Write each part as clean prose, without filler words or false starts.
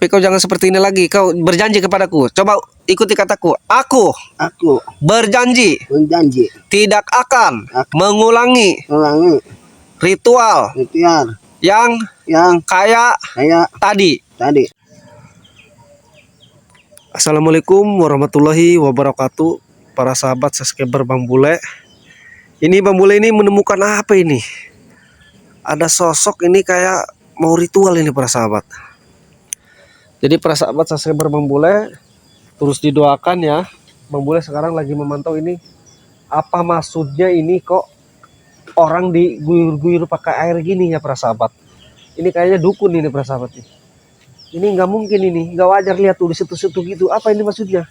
Tapi kau jangan seperti ini lagi. Kau berjanji kepadaku. Coba ikuti kataku. Aku berjanji berjanji tidak akan mengulangi ulangi ritual yang kayak tadi. Assalamualaikum warahmatullahi wabarakatuh. Para sahabat subscriber Bang Bule. Ini Bang Bule ini menemukan apa ini? Ada sosok ini kayak mau ritual ini para sahabat. Jadi para sahabat subscriber Bang Bule, terus didoakan ya. Bang Bule sekarang lagi memantau ini. Apa maksudnya ini kok orang diguyur-guyur pakai air gini ya para sahabat. Ini kayaknya dukun ini para sahabat nih. Ini nggak mungkin ini, nggak wajar lihat tuh di situ-situ gitu. Apa ini maksudnya?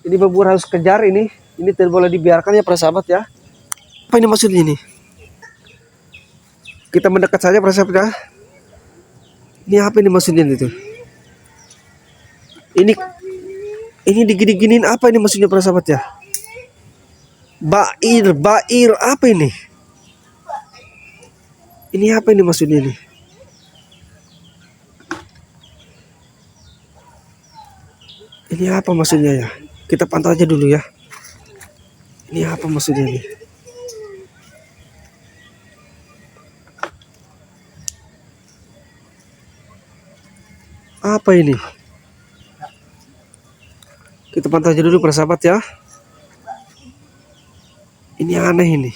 Ini Bang Bule harus kejar ini. Ini tidak boleh dibiarkan ya para sahabat ya. Apa ini maksudnya ini? Kita mendekat saja para sahabat ya. Ini apa ini maksudnya itu? Ini digini-giniin apa ini maksudnya para sahabat ya? Bair apa ini? Ini apa ini maksudnya ini? Ini apa maksudnya ya? Kita pantau aja dulu ya. Ini apa maksudnya ini? Apa ini? Kita pantau aja dulu para sahabat ya. Ini aneh ini.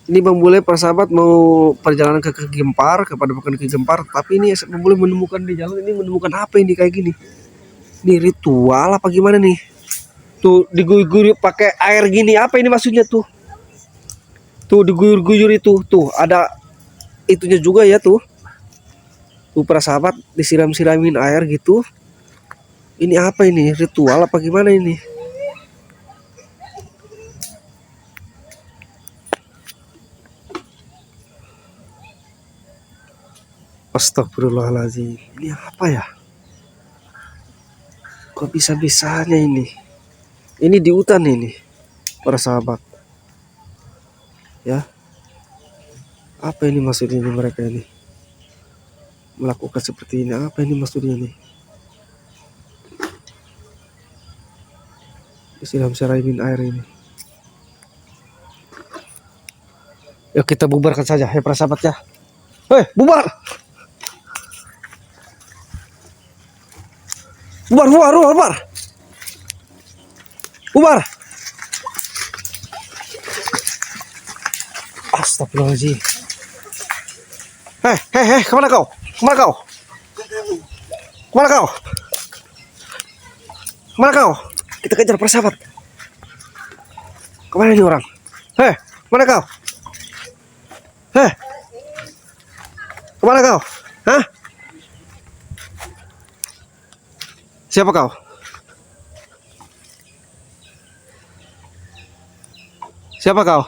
Ini Bang Bule para sahabat mau perjalanan ke Gempar, kepada bukan ke Gempar, tapi ini Bang Bule menemukan di jalan ini menemukan apa ini kayak gini? Ini ritual apa gimana nih? Tuh diguyur-guyur pakai air gini, apa ini maksudnya tuh? Tuh diguyur-guyur itu, tuh ada itunya juga ya tuh. Tuh para sahabat disiram-siramin air gitu. Ini apa ini? Ritual apa gimana ini? Astagfirullahaladzim. Ini apa ya? Kok bisa-bisanya ini? Ini di hutan ini, para sahabat. Ya. Apa ini maksudnya ini mereka ini? Melakukan seperti ini. Apa ini maksudnya ini? Siram-siramin air ini. Yuk kita bubarkan saja ya para sahabat ya. Hei, bubar. Bubar. Astagfirullahaladzim. Hei, kemana kau? Kemana kau? Kita kejar para sahabat. Kemana ini orang? Hei, kemana kau? Kemana kau? Hah? Siapa kau? Siapa kau?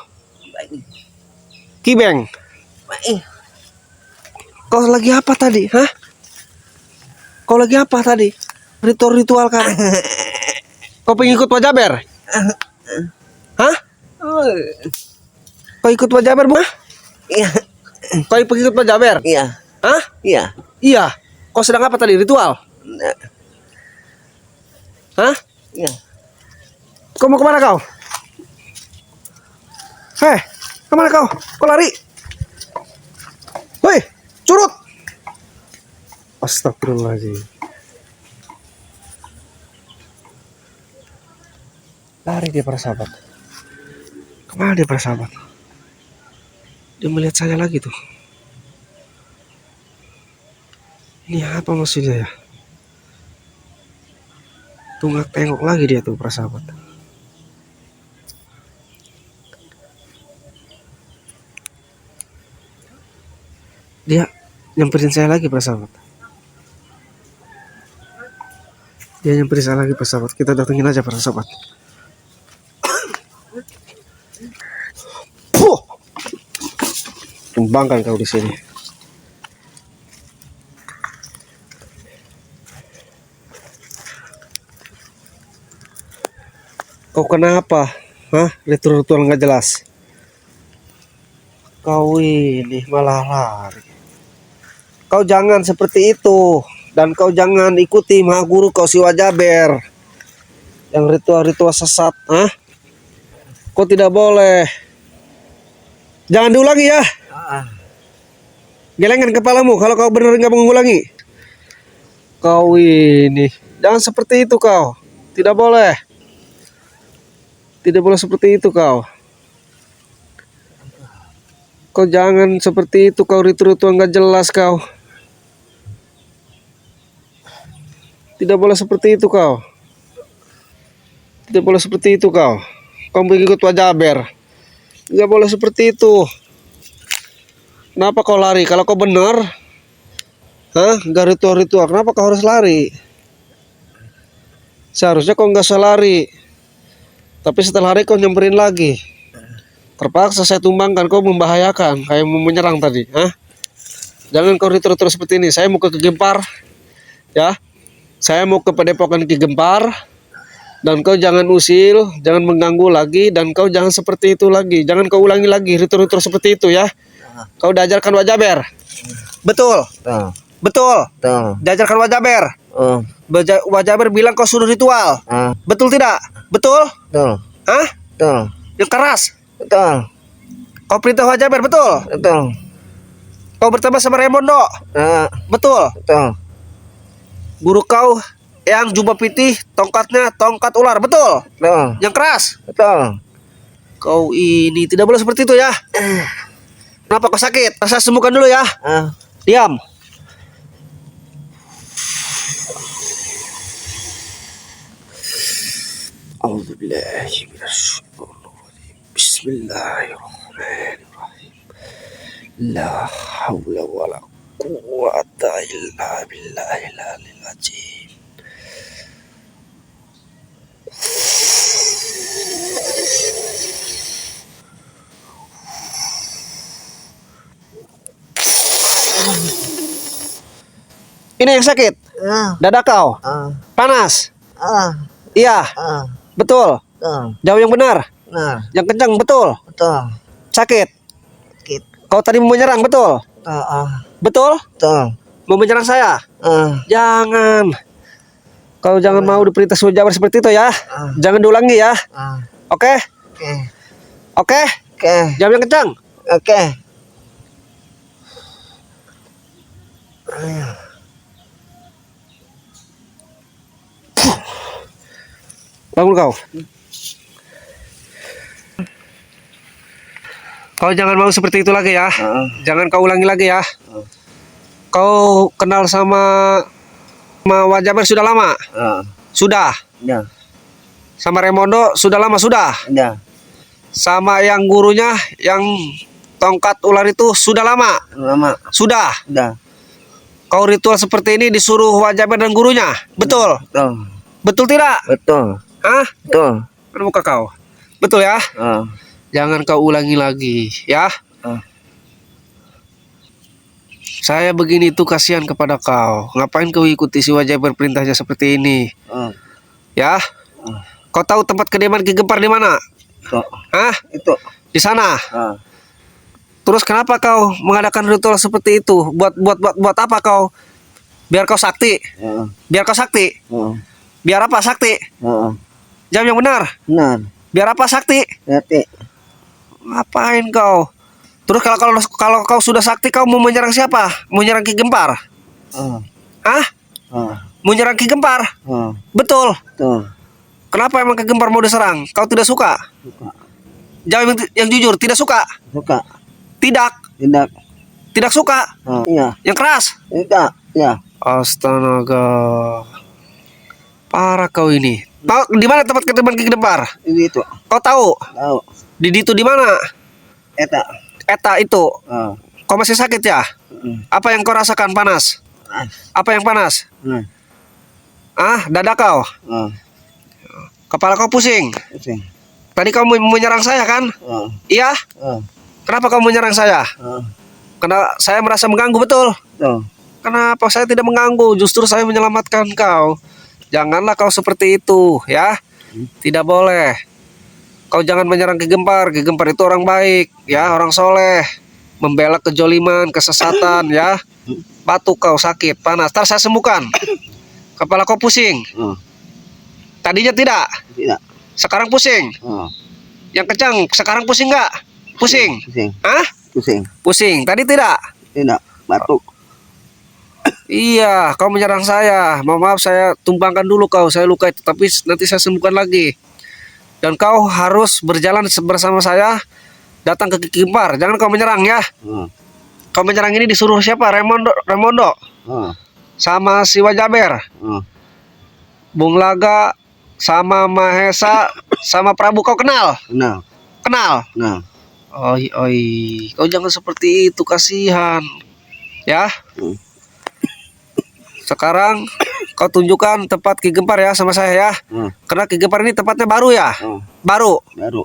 Kibeng. Kau lagi apa tadi? Hah? Kau lagi apa tadi? Ritual kan? Kau pengikut Pak Jaber? Hah? Kau ikut Pak Jaber, Bu? Iya. Kau pengikut Pak Jaber? Iya. Hah? Iya. Kau sedang apa tadi? Ritual? Hah? Iya. Kau mau kemana kau? Kemana kau? Kau lari? Woi, curut! Astagfirullahaladzim. Lari dia para sahabat. Kemana dia para sahabat? Dia melihat saya lagi tuh. Ini apa maksudnya ya? Tunggak tengok lagi dia tuh para sahabat. Dia nyamperin saya lagi para sahabat. Kita datengin aja para sahabat. Tumbangkan kau di sini. Kau kenapa? Hah? Ritual nggak jelas. Kau ini malah lari. Kau jangan seperti itu. Dan kau jangan ikuti maha guru kau si Wajaber. Yang ritual-ritual sesat. Hah? Kau tidak boleh. Jangan diulangi ya. Gelengkan kepalamu kalau kau benar nggak mengulangi. Kau ini. Jangan seperti itu kau. Tidak boleh. Tidak boleh seperti itu kau. Kau jangan seperti itu kau, ritual nggak jelas kau. Tidak boleh seperti itu kau. Tidak boleh seperti itu kau. Kau mengikut Wajaber. Tidak boleh seperti itu. Kenapa kau lari? Kalau kau benar, nggak ritual-ritual, kenapa kau harus lari? Seharusnya kau nggak usah lari. Tapi setelah lari kau nyamperin lagi. Terpaksa saya tumbangkan, kau membahayakan, kayak mau menyerang tadi. Jangan kau ritual-ritual seperti ini. Saya mau ke Gempar, ya. Saya mau ke Padepokan Ki Gempar. Dan kau jangan usil, jangan mengganggu lagi, dan kau jangan seperti itu lagi. Jangan kau ulangi lagi ritual-ritual seperti itu ya. Kau diajarkan Wajaber. Betul. Betul. Diajarkan Wajaber. Wajaber bilang kau suruh ritual. Betul tidak? Betul? Hah? Yang keras. Betul. Kau perintah Wajaber, betul? Betul. Kau bertemu sama Raimondo. Betul. Betul. Guru kau yang jubah putih, tongkatnya tongkat ular, betul? Betul. Yang keras. Betul. Kau ini tidak boleh seperti itu ya. Kenapa kau sakit? Saya sembuhkan dulu ya. Diam. Bismillahirrahmanirrahim. La haula wala quwata illa billahil aliyil azim. Ini yang sakit. Dada kau. Panas. Iya. Betul. Jawab yang benar. Yang kencang, betul. Betul. Sakit. Sakit. Kau tadi mau menyerang, betul? Betul? Betul. Mau menyerang saya? Jangan. Kau jangan mau diperintah Wajaber seperti itu ya. Jangan diulangi ya. Oke? Oke? Jawab yang kencang. Oke. Bangun kau. Kau jangan mau seperti itu lagi ya. Jangan kau ulangi lagi ya. Kau kenal sama Wajaber sudah lama? Sudah. Ya. Sama Raimondo sudah lama? Sudah. Ya. Sama yang gurunya yang tongkat ular itu sudah lama? Lama. Sudah. Sudah. Kau ritual seperti ini disuruh Wajaber dan gurunya? Betul. Betul. Betul tidak? Betul. Hah? Betul. Mana muka kau? Betul ya? Jangan kau ulangi lagi ya. Saya begini tuh kasihan kepada kau. Ngapain kau ikuti si Wajaber perintahnya seperti ini? Ya. Kau tahu tempat kediaman Ki Gempar di mana? Hah? Itu. Di sana. Terus kenapa kau mengadakan ritual seperti itu? Buat apa kau? Biar kau sakti. Biar kau sakti. Biar apa sakti? Jawab yang benar. Benar. Biar apa sakti? Sakti. Ngapain kau? Terus kalau kau sudah sakti, kau mau menyerang siapa? Mau menyerang Ki Gempar? Hah? Mau menyerang Ki Gempar? Betul. Betul. Kenapa emang Ki Gempar mau diserang? Kau tidak suka? Suka. Jawab yang jujur, tidak suka? Suka. Tidak. Tidak. Tidak suka? Iya. Yang keras? Tidak. Ya. Astaga. Parah kau ini. Tahu di mana tempat kediaman Ki Gempar? Itu. Kau tahu? Tahu. Di itu di mana? Eta itu. Kau masih sakit ya? Apa yang kau rasakan? Panas? Apa yang panas? Dada kau? Kepala kau pusing? Tadi kau mau menyerang saya kan? Iya? Kenapa kau menyerang saya? Karena saya merasa mengganggu, betul? Kenapa saya tidak mengganggu? Justru saya menyelamatkan kau. Janganlah kau seperti itu ya. Tidak boleh. Kau jangan menyerang Ki Gempar. Ki Gempar itu orang baik ya, orang soleh, membela kejoliman, kesesatan ya. Batuk kau, sakit, panas. Ntar saya sembuhkan. Kepala kau pusing. Tadinya tidak. Tidak. Sekarang pusing. Yang kencang. Sekarang pusing nggak? Pusing. Pusing. Hah? Pusing. Pusing. Tadi tidak. Tidak. Batuk. Iya, kau menyerang saya. Mohon maaf, saya tumpangkan dulu kau. Saya luka itu, tapi nanti saya sembuhkan lagi. Dan kau harus berjalan bersama saya datang ke Ki Gempar. Jangan kau menyerang ya. Kau menyerang ini disuruh siapa? Raimondo. Sama si Wajaber. Bung Laga sama Mahesa sama Prabu kau kenal? Kenal. Kenal? Kenal. Oi, oi. Kau jangan seperti itu, kasihan. Ya. Sekarang kau tunjukkan tempat Ki Gempar ya sama saya ya. Karena Ki Gempar ini tempatnya baru ya? Baru. Baru.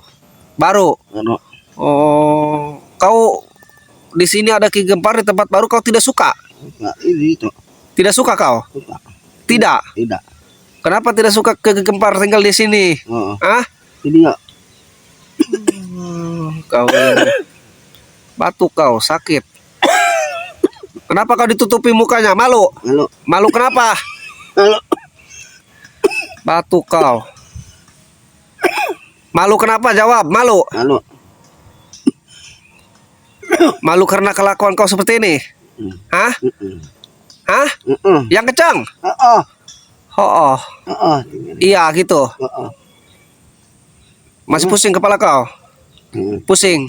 Baru. Baru. Oh, kau di sini ada Ki Gempar di tempat baru kau tidak suka? Nah, ini itu. Tidak suka kau? Suka. Tidak. Tidak. Kenapa tidak suka ke Ki Gempar tinggal di sini? Hah? Tidak. Kau ini. Batuk kau, sakit. Kenapa kau ditutupi mukanya? Malu? Malu. Malu kenapa? Malu. Batuk kau. Malu kenapa? Jawab. Malu. Malu. Malu karena kelakuan kau seperti ini? Hah? Hah? Yang kencang? Oh, iya gitu. Masih pusing kepala kau? Pusing.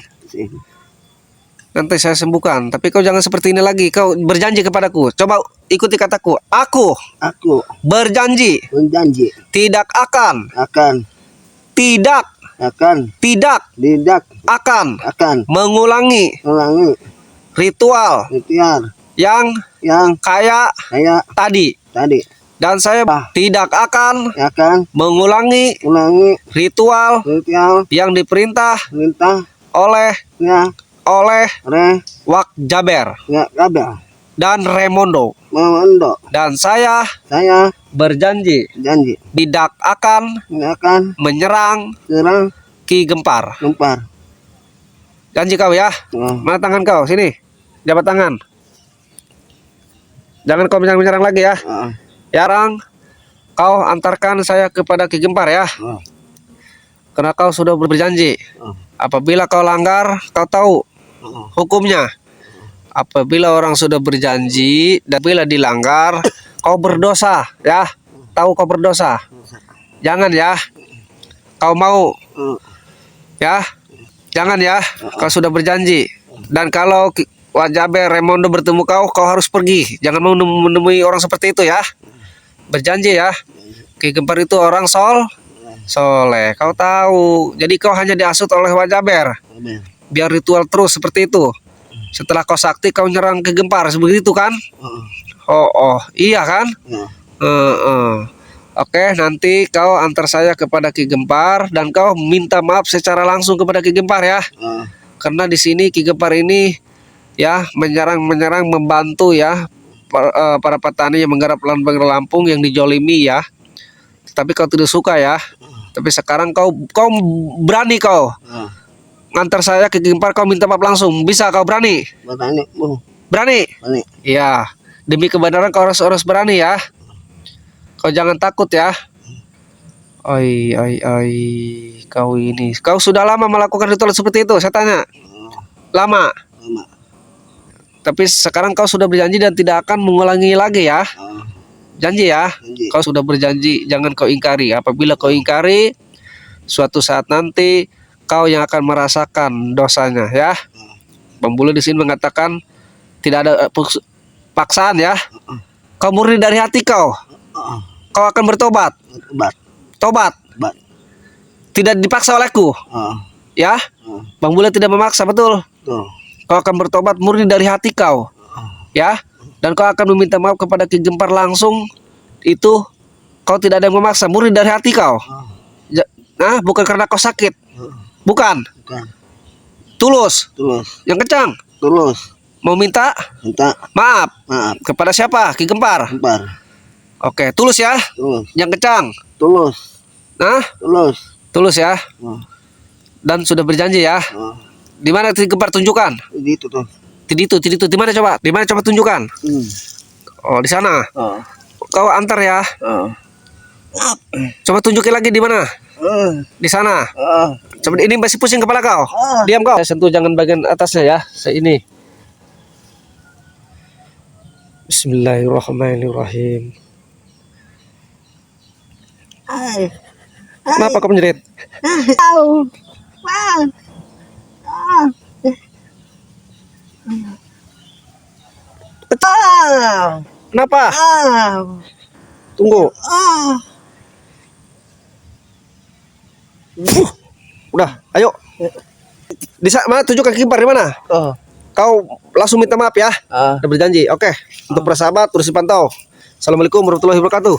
Nanti saya sembuhkan. Tapi kau jangan seperti ini lagi. Kau berjanji kepadaku. Coba ikuti kataku. Aku berjanji Berjanji. tidak akan Tidak. akan Akan. mengulangi Ulangi. ritual Ikhtiar. yang kayak Kayak tadi. Dan saya tidak akan mengulangi ulangi. ritual Ikhtiar. yang diperintah Perintah. oleh Wak Jaber Ya. Kabar. dan Raimondo. Memondo. Dan saya berjanji Janji. tidak akan Akan. menyerang Serang. Ki Gempar. Gempar. Janji kau ya. Mana tangan kau? Sini. Jabat tangan. Jangan kau menyerang lagi ya. Sekarang kau antarkan saya kepada Ki Gempar ya. Karena kau sudah berjanji. Apabila kau langgar, kau tahu hukumnya. Apabila orang sudah berjanji dan bila dilanggar, kau berdosa ya. Tahu kau berdosa. Jangan ya. Kau mau ya. Jangan ya. Kau sudah berjanji. Dan kalau Wajaber Raimondo bertemu kau harus pergi. Jangan mau menemui orang seperti itu ya. Berjanji ya. Ki Gempar itu orang soleh. Kau tahu. Jadi kau hanya diasut oleh Wajaber. Biar ritual terus seperti itu. Setelah kau sakti kau nyerang Ki Gempar. Begitu kan? Iya kan? Oke, nanti kau antar saya kepada Ki Gempar dan kau minta maaf secara langsung kepada Ki Gempar ya. Karena di sini Ki Gempar ini ya menyerang membantu ya para petani yang menggarap Lampung yang dijolimi ya. Tapi kau tidak suka ya. Tapi sekarang kau berani kau ngantar saya ke Ki Gempar, kau minta maaf langsung. Bisa kau berani? Berani? Iya. Demi kebenaran kau harus berani ya. Kau jangan takut ya. Oi, kau ini. Kau sudah lama melakukan ritual seperti itu, saya tanya. Lama. Tapi sekarang kau sudah berjanji dan tidak akan mengulangi lagi ya. Janji ya. Kau sudah berjanji, jangan kau ingkari. Apabila kau ingkari, suatu saat nanti kau yang akan merasakan dosanya ya. Pembulu di sini mengatakan tidak ada paksaan ya. Kau murni dari hati kau. Kau akan bertobat. Tobat. Tidak dipaksa olehku. Ya. Bang Bule tidak memaksa, betul. Kau akan bertobat murni dari hati kau. Ya. Dan kau akan meminta maaf kepada Ki Gempar langsung. Itu kau tidak ada yang memaksa, murni dari hati kau. Bukan karena kau sakit. Bukan. Tulus. Yang kencang. Tulus. Mau minta maaf kepada siapa? Ki Gempar. Oke, tulus ya. Yang kencang. Tulus. Tulus ya. Dan sudah berjanji ya. Di mana Ki Gempar, tunjukkan? Itu tuh. Tidi itu. Di mana coba? Di mana coba tunjukkan? Oh, di sana. Kau antar ya. Coba tunjukin lagi di mana? Di sana. Coba ini masih pusing kepala kau. Diam kau. Saya sentuh jangan bagian atasnya ya. Saya ini. Bismillahirrahmanirrahim. Kenapa kau menjerit? Kenapa? Tunggu. Udah, ayo. Mana tunjukkan kibar di mana? Kau langsung minta maaf ya. Udah berjanji. Oke. Untuk para sahabat terus dipantau. Assalamualaikum warahmatullahi wabarakatuh.